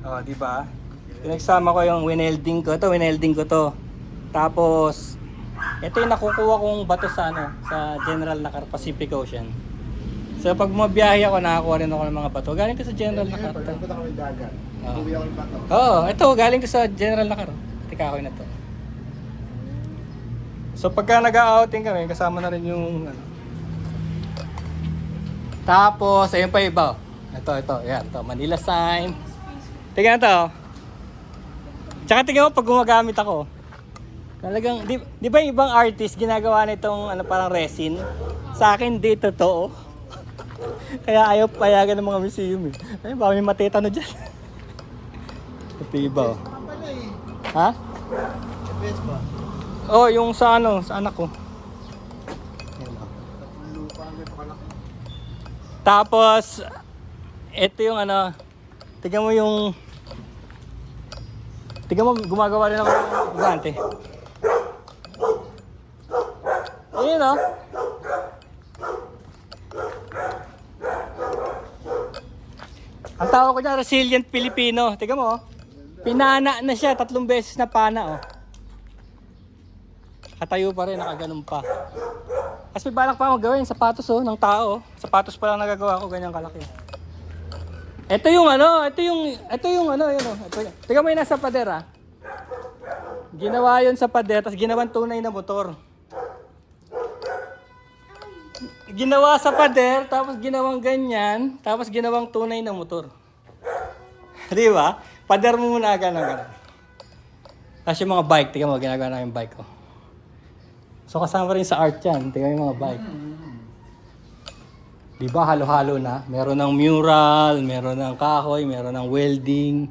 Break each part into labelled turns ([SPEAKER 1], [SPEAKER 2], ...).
[SPEAKER 1] Oh, di ba? Pinagsama ko yung winelding ko. Ito, winelding ko to. Tapos, ito yung nakukuha kong bato sa sa General Nakar Pacific Ocean. So pag bumabiyahe ako, nakakuha rin ako ng mga bato. Galing to sa General Nakar.
[SPEAKER 2] Pag nagpunta kami dagat, uwi ako ng bato.
[SPEAKER 1] Oo, ito galing to sa General Nakar. Tikakoy na to. So pagka nag-outing kami, kasama na rin yung Tapos, ayun pa iba. Ito, yan, to Manila sign. Tingnan to. Tsaka tingnan mo pag gumagamit ako. Talagang, di ba yung ibang artist ginagawa nitong parang resin? Sa akin, di totoo. Kaya ayaw payagan ng mga museum eh. Ay, baka may matetano dyan. Ito iba oh. Ha?
[SPEAKER 2] FPS ba?
[SPEAKER 1] Oh, yung sa sa anak ko. Ayan, oh.
[SPEAKER 2] Lupa ang ito kalaki.
[SPEAKER 1] Tapos, ito yung tignan mo gumagawa rin ako ng gigante. Ayun oh. Ang tawag ko dyan, Resilient Filipino. Tignan mo oh. Pinana na siya, 3 beses na pana oh. Katayo pa rin, nakaganon pa. Kasi may balak pa akong gawin, sapatos oh, ng tao. Sapatos pa lang nagagawa ko, ganyan kalaki. Ito yung yun oh. Ito, tingnan mo yung nasa pader ah. Ginawa yun sa pader, tapos ginawan tunay na motor. Ginawa sa pader, tapos ginawang ganyan, tapos ginawang tunay na motor. Di ba? Pader mo muna gano'n. Tapos yung mga bike, tingnan mo, ginagawa na yung bike ko. So kasama rin sa art yan, tingnan yung mga bike. Di ba halo-halo na? Meron ng mural, meron ng kahoy, meron ng welding.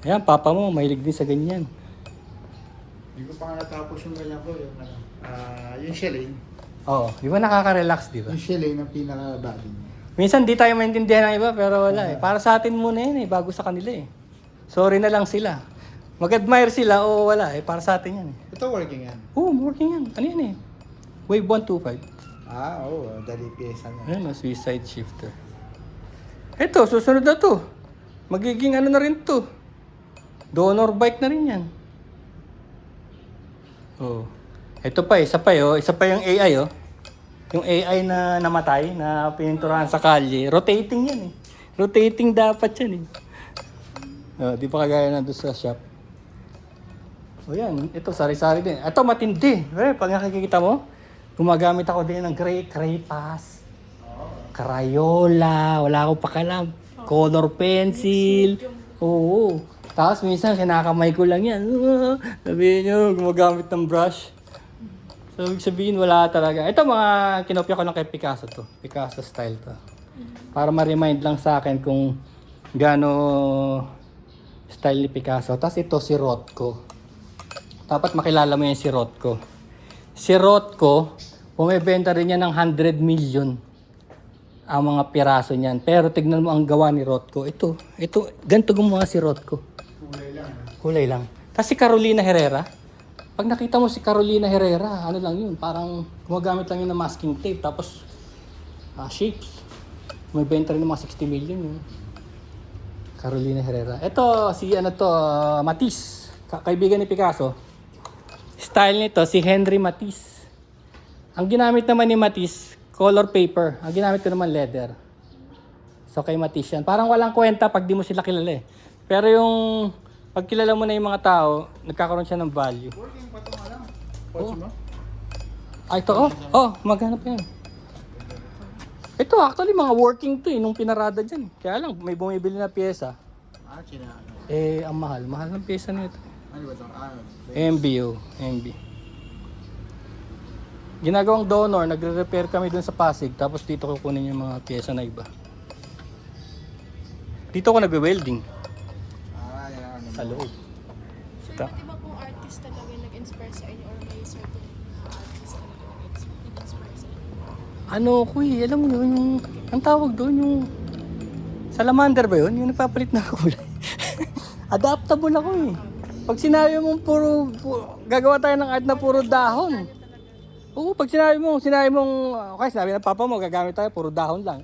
[SPEAKER 1] Ayan, papa mo, mahilig din sa ganyan.
[SPEAKER 2] Hindi ko pa nga natapos yung ganyan ko, yung shelling.
[SPEAKER 1] Oo, di ba nakaka-relax, di ba?
[SPEAKER 2] Yung shelling ng pinaka-body.
[SPEAKER 1] Minsan di tayo maintindihan ng iba, pero wala eh. Para sa atin muna yun eh, bago sa kanila eh. Sorry na lang sila. Mag-admire sila o wala eh, para sa atin yan eh.
[SPEAKER 2] Ito working yan.
[SPEAKER 1] Oo, working yan. Ano yan eh? Wave 125.
[SPEAKER 2] Oo, dali pyesa niya.
[SPEAKER 1] Ayan, suicide shifter. Ito, susunod na to. Magiging na rin to. Donor bike na rin yan. Oh. Ito pa, isa pa yung AI oh. Yung AI na namatay, na pininturahan sa kalye. Rotating yan eh. Rotating dapat yan eh. Oh, di pa kagaya na doon sa shop. O yan, ito sari-sari din. Ito matindi. Pag nakikita mo, gumagamit ako din ng gray pass, Crayola, wala akong pakalam, color pencil. Oo. Tapos minsan kinakamay ko lang yan. Sabihin nyo, gumagamit ng brush. So, ibig sabihin, wala talaga. Ito mga kinopya ko lang kay Picasso to. Picasso style to. Para ma-remind lang sa akin kung gaano style ni Picasso. Tapos ito si Rothko. Dapat makilala mo yan si Rothko. Si Rothko, bumibenta rin yan ng 100 million ang mga piraso niyan. Pero tignan mo ang gawa ni Rothko. Ito, ganito gumawa si Rothko.
[SPEAKER 2] Kulay lang.
[SPEAKER 1] Kulay lang. Tapos si Carolina Herrera, pag nakita mo si Carolina Herrera, ano lang yun, parang gumagamit lang yun ng masking tape, tapos shapes. Bumibenta rin ng mga 60 million yun. Carolina Herrera. Ito, si Matisse, kaibigan ni Picasso. Style nito, si Henry Matisse. Ang ginamit naman ni Matisse, color paper. Ang ginamit ko naman leather. So kay Matisse yan. Parang walang kwenta pag di mo sila kilala eh. Pero yung pag kilala mo na yung mga tao, nagkakaroon siya ng value.
[SPEAKER 2] Working pa ito nga lang. Kotse mo?
[SPEAKER 1] Ito maghanap yan. Ito actually mga working to eh, nung pinarada dyan. Kaya lang, may bumibili na pyesa. Ang mahal ng pyesa nito.
[SPEAKER 2] Ano ba ito?
[SPEAKER 1] MB. Ginagawang donor, nagre-repair kami dun sa Pasig, tapos dito kukunin yung mga pyesa na iba. Dito ako nagwe-welding.
[SPEAKER 2] Yan.
[SPEAKER 1] Sa loob.
[SPEAKER 3] So, iba't iba pong artist talaga nag-inspire sa inyo or may certain artist talaga nag-inspire sa inyo?
[SPEAKER 1] Alam mo yun, ang tawag doon, yung salamander ba yun? Yung nagpapalit na kulay. Adaptable ako eh. Pag sinabi mong gagawa tayo ng art na puro dahon. Oo, pag sinabi mong, okay, sinabi ng papa mo, gagamit tayo, puro dahon lang.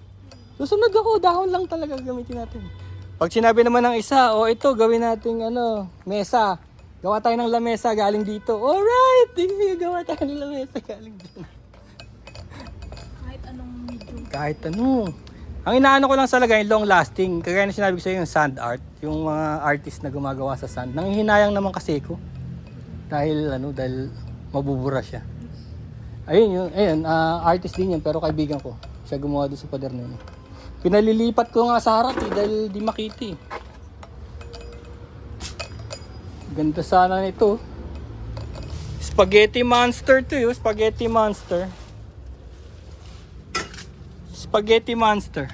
[SPEAKER 1] Susunod ako, dahon lang talaga gamitin natin. Pag sinabi naman ng isa, o ito, gawin nating mesa. Gawa tayo ng lamesa galing dito. Alright! Gawa tayo ng lamesa galing dito.
[SPEAKER 3] Kahit anong medium.
[SPEAKER 1] Kahit ano. Ang inaano ko lang sa lagay, long lasting. Kagaya na sinabi ko sa yung sand art. Yung mga artist na gumagawa sa sand. Nanghihinayang naman kasi ko. Dahil mabubura siya. Ayun, artist din yan, pero kaibigan ko. Siya gumawa doon sa pader na yun. Pinalilipat ko nga sa harap dahil di makita eh. Ganda sana nito. Spaghetti monster to yun, spaghetti monster. Spaghetti monster.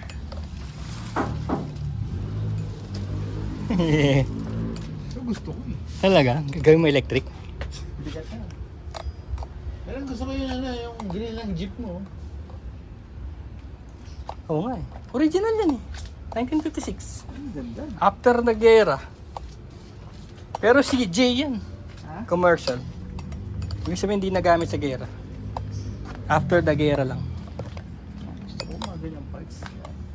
[SPEAKER 2] So gusto ko eh.
[SPEAKER 1] Talaga? Gagawin mo electric?
[SPEAKER 2] Bigat na. Pero gusto ko yung grill ng jeep mo.
[SPEAKER 1] Oo nga eh. Original yan eh. 1956.
[SPEAKER 2] Ang ganda.
[SPEAKER 1] After the gera. Pero CJ yan.
[SPEAKER 2] Ha?
[SPEAKER 1] Commercial. Ibig sabihin hindi nagamit sa gera. After the gera lang.
[SPEAKER 2] Gusto ko mga ganyang parts.